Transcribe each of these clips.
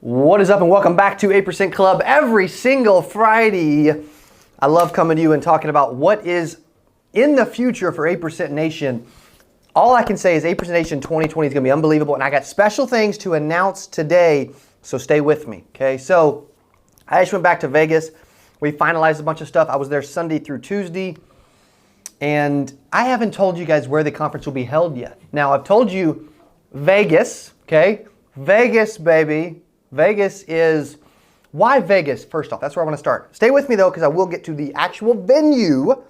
What is up and welcome back to 8% Club every single Friday. I love coming to you and talking about what is in the future for 8% Nation. All I can say is 8% Nation 2020 is going to be unbelievable, and I got special things to announce today, so stay with me, okay? So I just went back to Vegas. We finalized a bunch of stuff. I was there Sunday through Tuesday, and I haven't told you guys where the conference will be held yet. Now, I've told you Vegas, okay? Vegas, baby. Vegas is, why Vegas? First off, that's where I want to start. Stay with me though, because I will get to the actual venue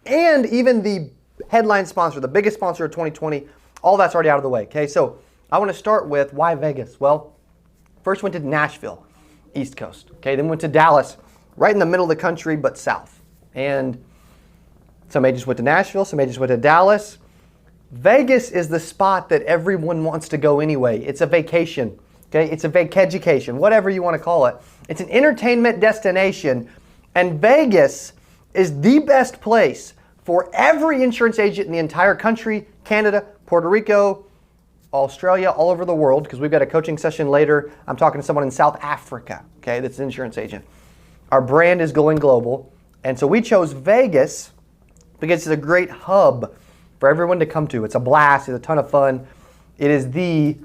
and even the headline sponsor, the biggest sponsor of 2020. All that's already out of the way, okay? So I want to start with why Vegas? Well, first went to Nashville, East Coast, okay? Then went to Dallas, right in the middle of the country, but south. And some agents went to Nashville, some agents went to Dallas. Vegas is the spot that everyone wants to go anyway. It's a vacation. Okay, it's a vacation, whatever you want to call it. It's an entertainment destination, and Vegas is the best place for every insurance agent in the entire country, Canada, Puerto Rico, Australia, all over the world, because we've got a coaching session later. I'm talking to someone in South Africa, okay, that's an insurance agent. Our brand is going global, and so we chose Vegas because it's a great hub for everyone to come to. It's a blast, it's a ton of fun. It is the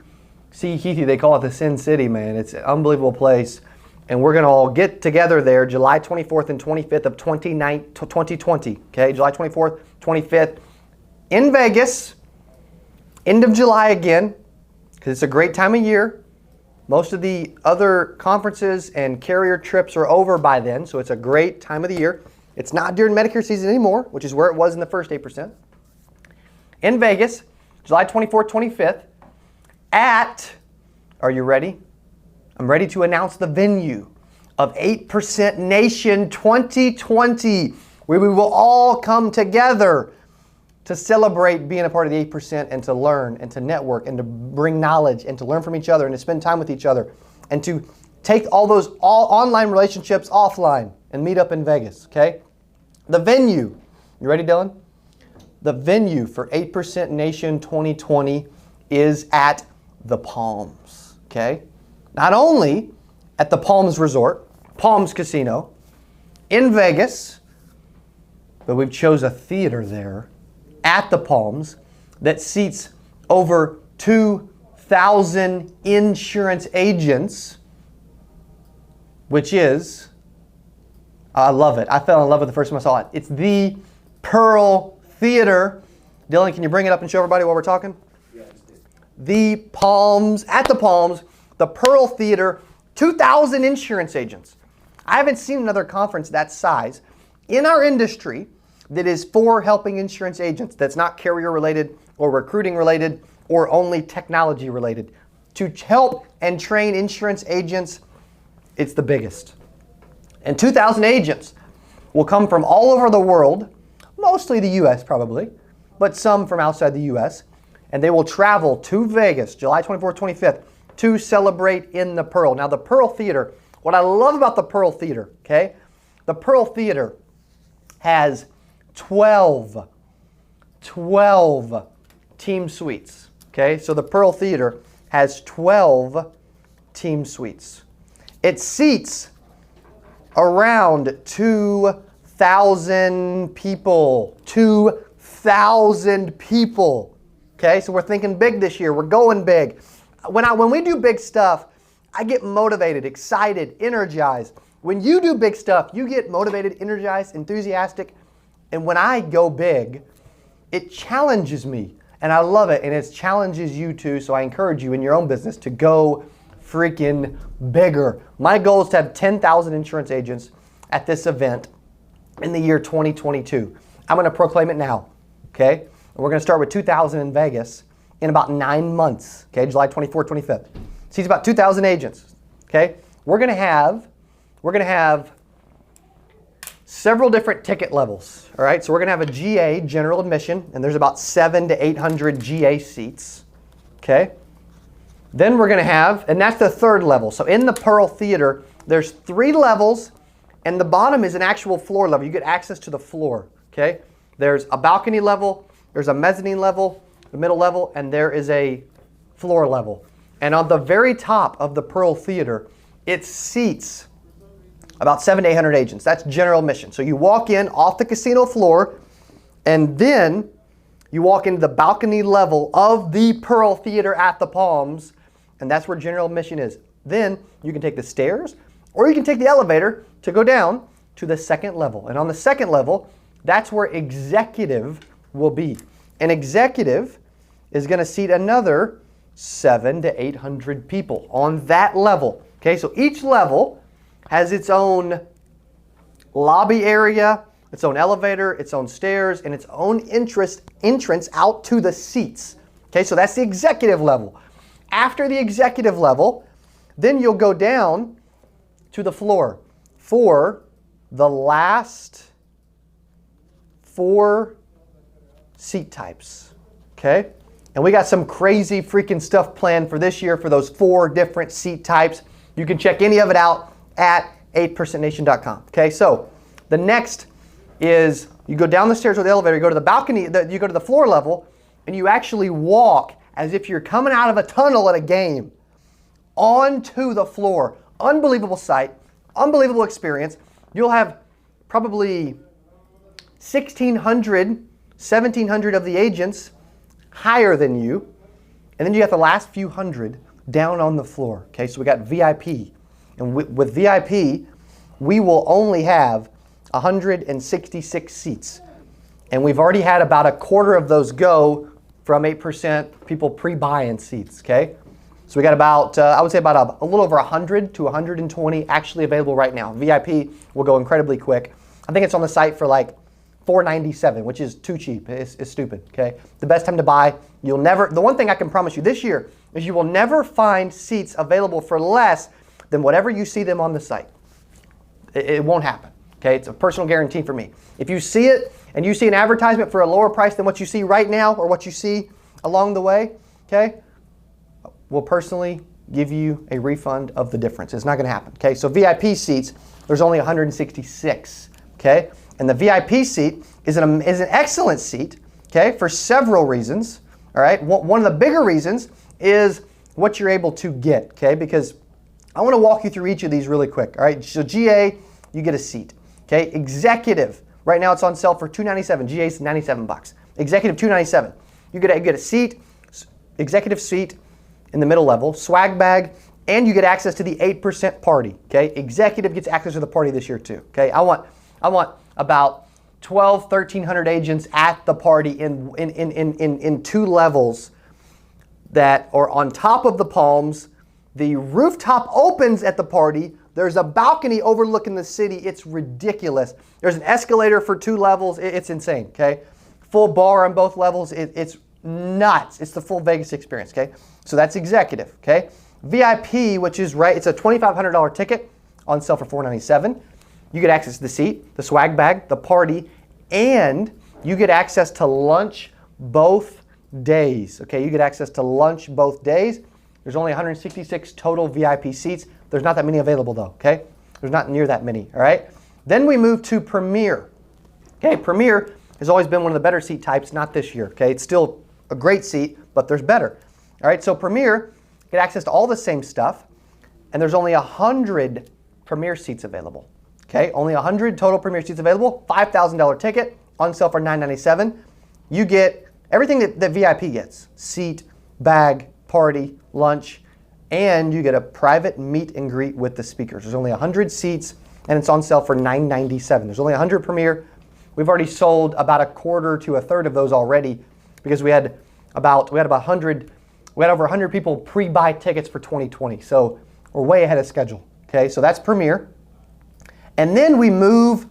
𝗖𝘁𝗳𝗲𝗍𝗲, they call it the Sin City, man. It's an unbelievable place. And we're going to all get together there July 24th and 25th of 2020. Okay, July 24th, 25th in Vegas. End of July again, because it's a great time of year. Most of the other conferences and carrier trips are over by then, so it's a great time of the year. It's not during Medicare season anymore, which is where it was in the first 8%. In Vegas, July 24th, 25th. At, are you ready? I'm ready to announce the venue of 8% Nation 2020, where we will all come together to celebrate being a part of the 8% and to learn and to network and to bring knowledge and to learn from each other and to spend time with each other and to take all those online relationships offline and meet up in Vegas, okay? The venue, you ready, Dylan? The venue for 8% Nation 2020 is at the Palms, okay? Not only at the Palms Resort, Palms Casino, in Vegas, but we've chose a theater there at the Palms that seats over 2,000 insurance agents, which is, I love it. I fell in love with it the first time I saw it. It's the Pearl Theater. Dylan, can you bring it up and show everybody while we're talking? The Palms, at the Palms, the Pearl Theater, 2,000 insurance agents. I haven't seen another conference that size in our industry that is for helping insurance agents, that's not carrier related or recruiting related or only technology related. To help and train insurance agents, it's the biggest. And 2,000 agents will come from all over the world, mostly the US probably, but some from outside the US. And they will travel to Vegas, July 24th, 25th, to celebrate in the Pearl. Now, the Pearl Theater, what I love about the Pearl Theater, okay? The Pearl Theater has 12 team suites, okay? So the Pearl Theater has 12 team suites. It seats around 2,000 people. 2,000 people. Okay, so we're thinking big this year. We're going big. When we do big stuff, I get motivated, excited, energized. When you do big stuff, you get motivated, energized, enthusiastic. And when I go big, it challenges me. And I love it. And it challenges you too. So I encourage you in your own business to go freaking bigger. My goal is to have 10,000 insurance agents at this event in the year 2022. I'm going to proclaim it now. Okay? And we're going to start with 2,000 in Vegas in about 9 months, okay, July 24th, 25th. Seats about 2,000 agents, okay? We're going to have several different ticket levels, all right? So we're going to have a GA, general admission, and there's about 700 to 800 GA seats, okay? Then we're going to have, and that's the third level. So in the Pearl Theater, there's 3 levels, and the bottom is an actual floor level. You get access to the floor, okay? There's a balcony level, there's a mezzanine level, the middle level, and there is a floor level. And on the very top of the Pearl Theater, it seats about 700 to 800 agents. That's general admission. So you walk in off the casino floor, and then you walk into the balcony level of the Pearl Theater at the Palms, and that's where general admission is. Then you can take the stairs, or you can take the elevator to go down to the second level. And on the second level, that's where executive will be. And executive is going to seat another 700 to 800 people on that level. Okay, so each level has its own lobby area, its own elevator, its own stairs, and its own entrance out to the seats. Okay, so that's the executive level. After the executive level, then you'll go down to the floor for the last 4 seat types. Okay? And we got some crazy freaking stuff planned for this year for those 4 different seat types. You can check any of it out at 8percentnation.com. Okay, so the next is you go down the stairs with the elevator, you go to the balcony, you go to the floor level, and you actually walk as if you're coming out of a tunnel at a game onto the floor. Unbelievable sight, unbelievable experience. You'll have probably 1,600, 1,700 of the agents higher than you, and then you got the last few hundred down on the floor. Okay, so we got VIP, and with VIP, we will only have 166 seats, and we've already had about a quarter of those go from 8% people pre-buying seats. Okay, so we got about I would say about a little over 100 to 120 actually available right now. VIP will go incredibly quick. I think it's on the site for like $497, which is too cheap. It's stupid. Okay, the best time to buy. You'll never. The one thing I can promise you this year is you will never find seats available for less than whatever you see them on the site. It won't happen. Okay, it's a personal guarantee for me. If you see it and you see an advertisement for a lower price than what you see right now or what you see along the way, okay, we'll personally give you a refund of the difference. It's not going to happen. Okay, so VIP seats, there's only 166. Okay, and the VIP seat is an excellent seat. Okay, for several reasons. All right, one of the bigger reasons is what you're able to get. Okay, because I want to walk you through each of these really quick. All right, so GA, you get a seat. Okay, executive, right now it's on sale for $297. GA is $97. Executive $297. You get a seat, executive seat in the middle level, swag bag, and you get access to the 8% party. Okay, executive gets access to the party this year too. Okay, I want about 1,300 agents at the party in 2 levels that are on top of the Palms. The rooftop opens at the party. There's a balcony overlooking the city. It's ridiculous. There's an escalator for 2 levels. It's insane, okay? Full bar on both levels. It's nuts. It's the full Vegas experience, okay? So that's executive, okay? VIP, which is right, it's a $2,500 ticket on sale for $497. You get access to the seat, the swag bag, the party, and you get access to lunch both days, okay? You get access to lunch both days. There's only 166 total VIP seats. There's not that many available though, okay? There's not near that many, all right? Then we move to Premier. Okay, Premier has always been one of the better seat types, not this year, okay? It's still a great seat, but there's better. All right, so Premier, get access to all the same stuff, and there's only 100 Premier seats available, okay? Only 100 total Premier seats available, $5,000 ticket, on sale for $997. You get everything that VIP gets, seat, bag, party, lunch, and you get a private meet and greet with the speakers. There's only 100 seats, and it's on sale for $997. There's only 100 Premier. We've already sold about a quarter to a third of those already because we had over 100 people pre-buy tickets for 2020. So we're way ahead of schedule. Okay, so that's Premier. And then we move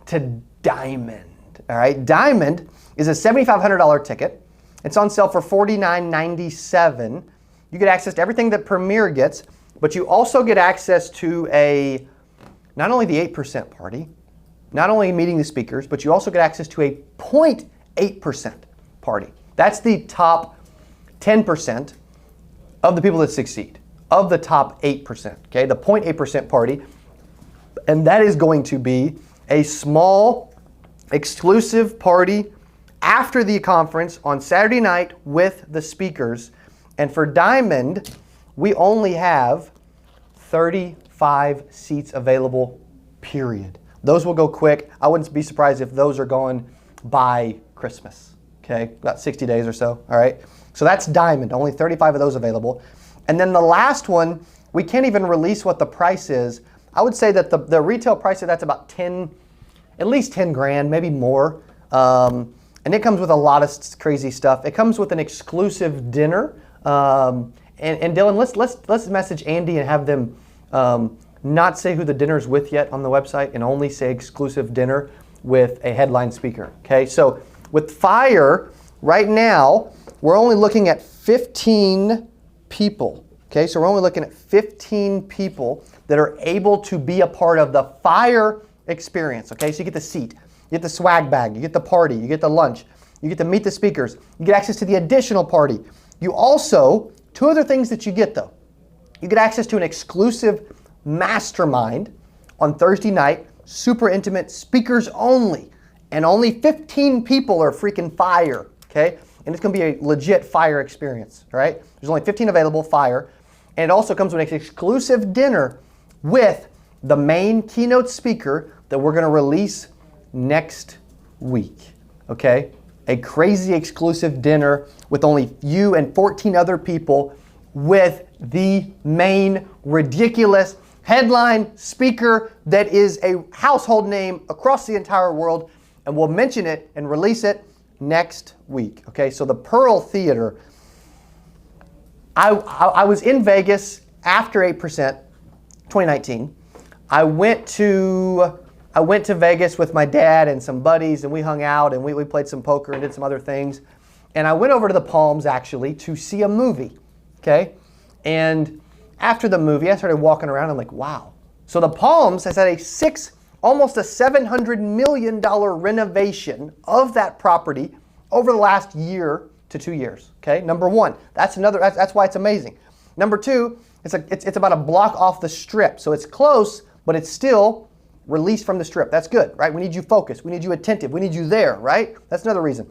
to Diamond. All right, Diamond is a $7,500 ticket. It's on sale for $49.97. You get access to everything that Premier gets, but you also get access to not only the 8% party, not only meeting the speakers, but you also get access to a 0.8% party. That's the top 10% of the people that succeed, of the top 8%, okay? The 0.8% party, and that is going to be a small, exclusive party after the conference on Saturday night with the speakers. And for Diamond, we only have 35 seats available, period. Those will go quick. I wouldn't be surprised if those are gone by Christmas, okay? About 60 days or so, all right? So that's Diamond, only 35 of those available. And then the last one, we can't even release what the price is. I would say that the retail price of that's about at least 10 grand, maybe more. And it comes with a lot of crazy stuff. It comes with an exclusive dinner. And Dylan, let's message Andy and have them not say who the dinner's with yet on the website and only say exclusive dinner with a headline speaker. Okay, so with Fire, right now, we're only looking at 15 people. Okay, so we're only looking at 15 people that are able to be a part of the Fire experience. Okay, so you get the seat, you get the swag bag, you get the party, you get the lunch, you get to meet the speakers, you get access to the additional party. You also, two other things that you get though. You get access to an exclusive mastermind on Thursday night, super intimate, speakers only, and only 15 people are freaking Fire, okay? And it's gonna be a legit Fire experience, all right? There's only 15 available, Fire. And it also comes with an exclusive dinner with the main keynote speaker that we're gonna release next week, okay? A crazy exclusive dinner with only you and 14 other people with the main ridiculous headline speaker that is a household name across the entire world, and we'll mention it and release it next week, okay? So the Pearl Theater, I was in Vegas after 8%, 2019. I went to Vegas with my dad and some buddies, and we hung out and we played some poker and did some other things. And I went over to the Palms actually to see a movie, okay? And after the movie, I started walking around and I'm like, wow. So the Palms has had almost a $700 million renovation of that property over the last year to 2 years, okay? Number one, that's why it's amazing. Number two, it's about a block off the strip. So it's close, but it's still released from the strip. That's good, right? We need you focused. We need you attentive. We need you there, right? That's another reason.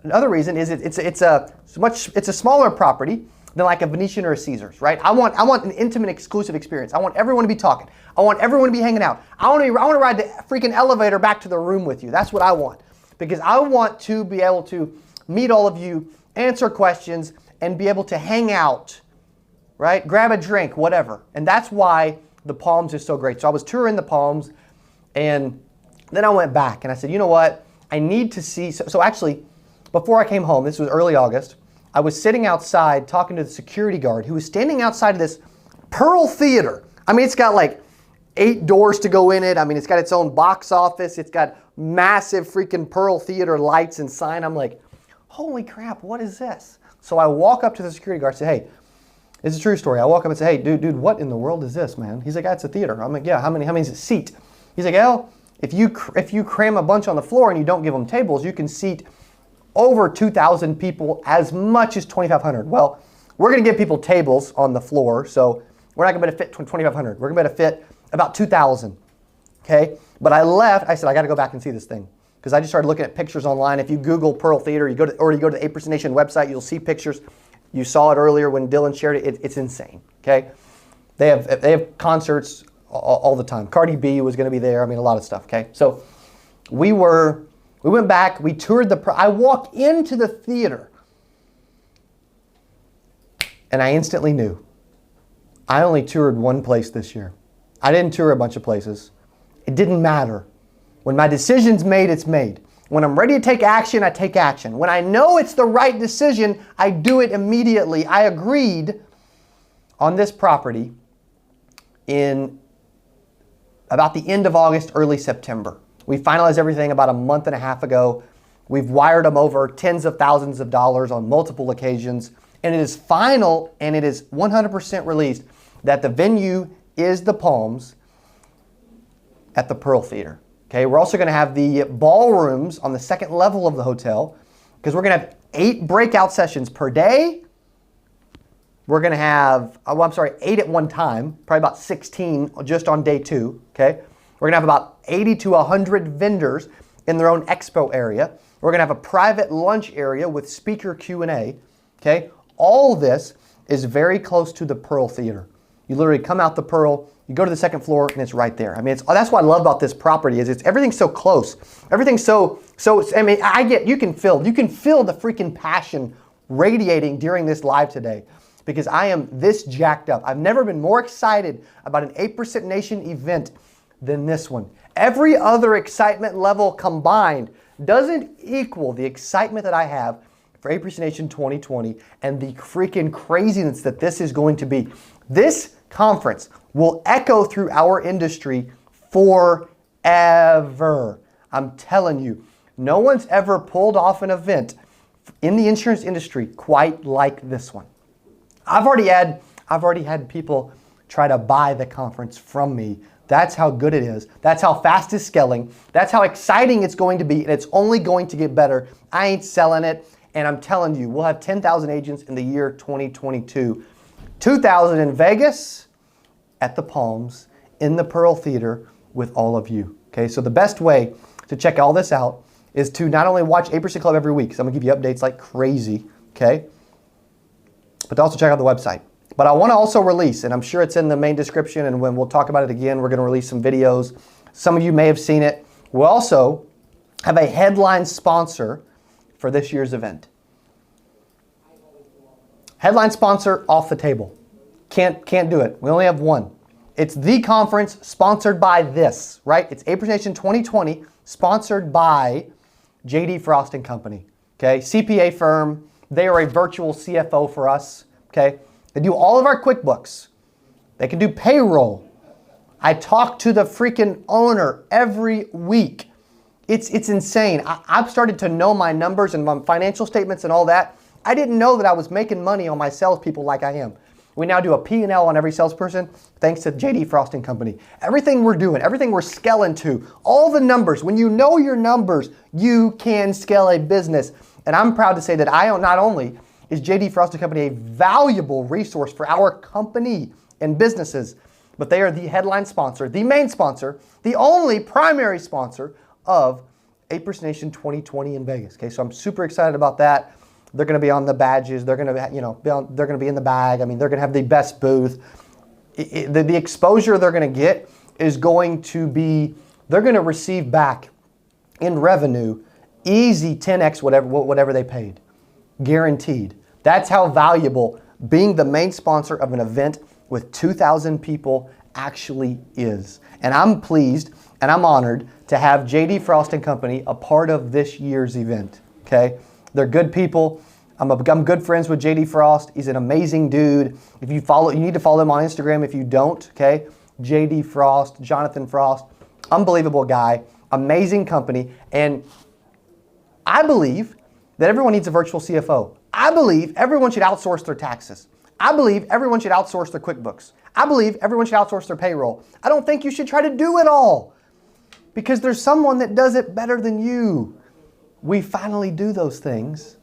Another reason is it's a smaller property than like a Venetian or a Caesars, right? I want an intimate, exclusive experience. I want everyone to be talking. I want everyone to be hanging out. I want to ride the freaking elevator back to the room with you. That's what I want, because I want to be able to meet all of you, answer questions, and be able to hang out, right? Grab a drink, whatever. And that's why the Palms is so great. So I was touring the Palms, and then I went back and I said, you know what? I need to see. So actually, before I came home, this was early August, I was sitting outside talking to the security guard who was standing outside of this Pearl Theater. I mean, it's got like 8 doors to go in it. I mean, it's got its own box office. It's got massive freaking Pearl Theater lights and sign. I'm like, holy crap, what is this? So I walk up to the security guard and say, hey, it's a true story. I walk up and say, hey, dude, what in the world is this, man? He's like, it's a theater. I'm like, yeah, how many is it seat? He's like, well, if you cram a bunch on the floor and you don't give them tables, you can seat over 2,000 people, as much as 2,500. Well, we're gonna give people tables on the floor, so we're not gonna be able to fit 2,500. We're gonna be able to fit about 2,000, okay? But I left, I said, I gotta go back and see this thing, because I just started looking at pictures online. If you Google Pearl Theater, you go to the 8% Nation website, you'll see pictures. You saw it earlier when Dylan shared it. It's insane, okay? They have concerts all the time. Cardi B was gonna be there. I mean, a lot of stuff, okay? So we went back, we toured I walked into the theater and I instantly knew. I only toured one place this year. I didn't tour a bunch of places. It didn't matter. When my decision's made, it's made. When I'm ready to take action, I take action. When I know it's the right decision, I do it immediately. I agreed on this property in about the end of August, early September. We finalized everything about a month and a half ago. We've wired them over tens of thousands of dollars on multiple occasions. And it is final and it is 100% released that the venue is the Palms at the Pearl Theater. Okay, we're also gonna have the ballrooms on the second level of the hotel, because we're gonna have 8 breakout sessions per day. We're gonna have, 8 at one time, probably about 16 just on day 2, okay? We're gonna have about 80 to 100 vendors in their own expo area. We're gonna have a private lunch area with speaker Q&A, okay? All this is very close to the Pearl Theater. You literally come out the Pearl, you go to the second floor, and it's right there. I mean, that's what I love about this property is everything's so close. Everything's so. I mean, you can feel the freaking passion radiating during this live today, because I am this jacked up. I've never been more excited about an 8% Nation event than this one. Every other excitement level combined doesn't equal the excitement that I have for 8% Nation 2020 and the freaking craziness that this is going to be. This conference will echo through our industry forever. I'm telling you, no one's ever pulled off an event in the insurance industry quite like this one. I've already had people try to buy the conference from me. That's how good it is. That's how fast it's scaling. That's how exciting it's going to be, and it's only going to get better. I ain't selling it, and I'm telling you, we'll have 10,000 agents in the year 2022. 2,000 in Vegas, at the Palms, in the Pearl Theater with all of you. Okay, so the best way to check all this out is to not only watch 8% Club every week, because I'm going to give you updates like crazy, okay, but to also check out the website. But I want to also release, and I'm sure it's in the main description, and when we'll talk about it again, we're going to release some videos. Some of you may have seen it. We'll also have a headline sponsor for this year's event. Headline sponsor off the table. Can't do it. We only have one. It's the conference sponsored by this, right? It's 8% Nation 2020, sponsored by J.D. Frost & Company, okay? CPA firm. They are a virtual CFO for us, okay? They do all of our QuickBooks. They can do payroll. I talk to the freaking owner every week. It's insane. I've started to know my numbers and my financial statements and all that. I didn't know that I was making money on my salespeople like I am. We now do a P&L on every salesperson thanks to J.D. Frost & Company. Everything we're doing, everything we're scaling to, all the numbers. When you know your numbers, you can scale a business. And I'm proud to say that not only is J.D. Frost & Company a valuable resource for our company and businesses, but they are the headline sponsor, the main sponsor, the only primary sponsor of 8% Nation 2020 in Vegas. Okay, so I'm super excited about that. They're going to be on the badges. They're going to, they're going to be in the bag. I mean, they're going to have the best booth. The exposure they're going to get is going to be, they're going to receive back in revenue easy 10x whatever they paid. Guaranteed. That's how valuable being the main sponsor of an event with 2,000 people actually is. And I'm pleased and I'm honored to have J.D. Frost & Company a part of this year's event. Okay? They're good people. I'm good friends with J.D. Frost. He's an amazing dude. If you need to follow him on Instagram if you don't, okay? J.D. Frost, Jonathan Frost, unbelievable guy, amazing company. And I believe that everyone needs a virtual CFO. I believe everyone should outsource their taxes. I believe everyone should outsource their QuickBooks. I believe everyone should outsource their payroll. I don't think you should try to do it all because there's someone that does it better than you. We finally do those things.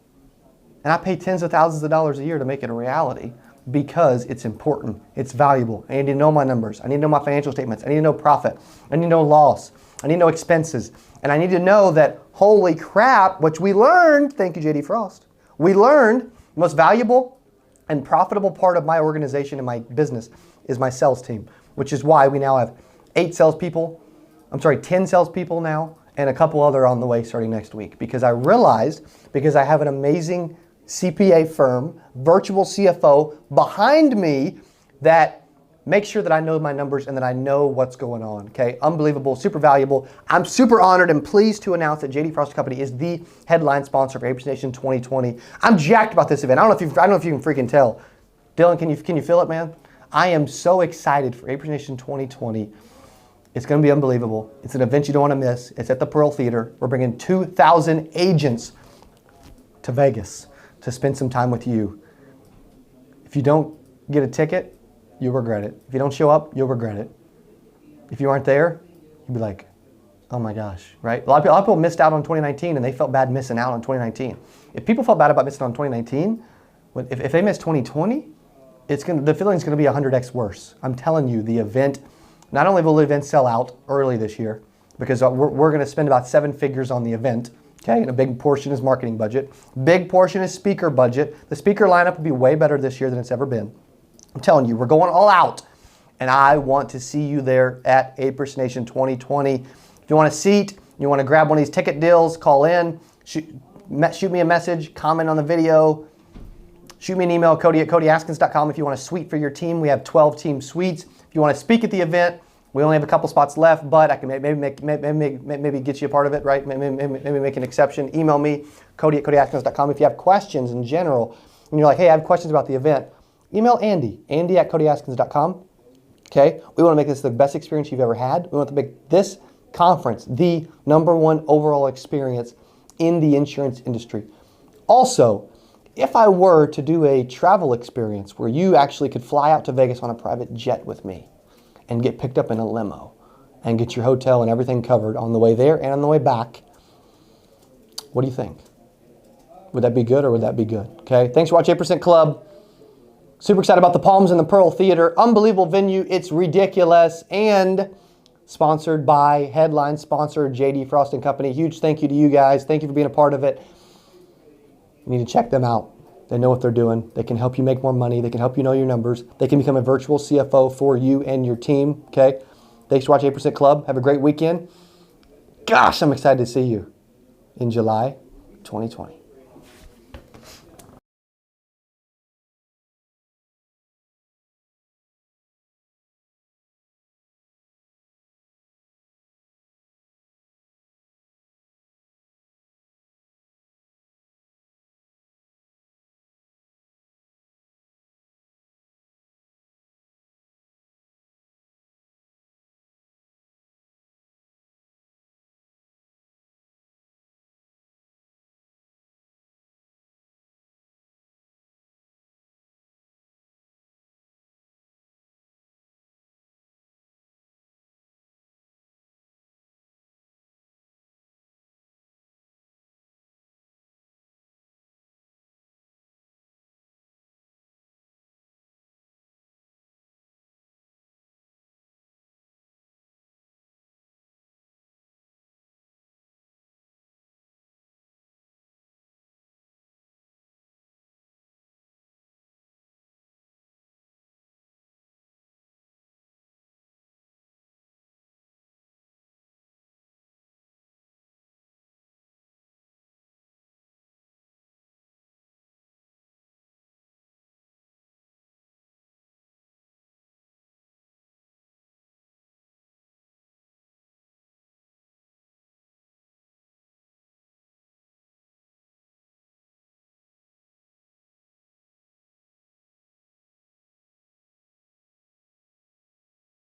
And I pay tens of thousands of dollars a year to make it a reality because it's important. It's valuable. I need to know my numbers. I need to know my financial statements. I need to know profit. I need to know loss. I need to know expenses. And I need to know that, holy crap, which we learned, thank you, J.D. Frost, we learned the most valuable and profitable part of my organization and my business is my sales team, which is why we now have 10 salespeople now, and a couple other on the way starting next week. Because I realized, because I have an amazing CPA firm, virtual CFO behind me that makes sure that I know my numbers and that I know what's going on, okay? Unbelievable, super valuable. I'm super honored and pleased to announce that J.D. Frost Company is the headline sponsor for 8% Nation 2020. I'm jacked about this event. I don't know if you can freaking tell. Dylan, can you feel it, man? I am so excited for 8% Nation 2020. It's going to be unbelievable. It's an event you don't want to miss. It's at the Pearl Theater. We're bringing 2,000 agents to Vegas to spend some time with you. If you don't get a ticket, you'll regret it. If you don't show up, you'll regret it. If you aren't there, you'll be like, oh my gosh, right? A lot of people missed out on 2019 and they felt bad missing out on 2019. If people felt bad about missing on 2019, if they miss 2020, the feeling's going to be 100x worse. I'm telling you, the event, not only will the event sell out early this year, because we're going to spend about 7 figures on the event, Okay, and a big portion is marketing budget. Big portion is speaker budget. The speaker lineup will be way better this year than it's ever been. I'm telling you, we're going all out. And I want to see you there at 8% Nation 2020. If you want a seat, you want to grab one of these ticket deals, call in, shoot me a message, comment on the video, shoot me an email, Cody@CodyAskins.com. If you want a suite for your team, we have 12 team suites. If you want to speak at the event, we only have a couple spots left, but I can maybe get you a part of it, right? Maybe make an exception. Email me, Cody@CodyAskins.com. If you have questions in general, and you're like, hey, I have questions about the event, email Andy@CodyAskins.com. Okay, we want to make this the best experience you've ever had. We want to make this conference the #1 overall experience in the insurance industry. Also, if I were to do a travel experience where you actually could fly out to Vegas on a private jet with me and get picked up in a limo and get your hotel and everything covered on the way there and on the way back, what do you think? Would that be good or would that be good? Okay, thanks for watching 8% Club. Super excited about the Palms and the Pearl Theater. Unbelievable venue. It's ridiculous. And sponsored by, headline sponsor, J.D. Frost & Company. Huge thank you to you guys. Thank you for being a part of it. You need to check them out. They know what they're doing. They can help you make more money. They can help you know your numbers. They can become a virtual CFO for you and your team. Okay? Thanks for watching 8% Club. Have a great weekend. Gosh, I'm excited to see you in July 2020.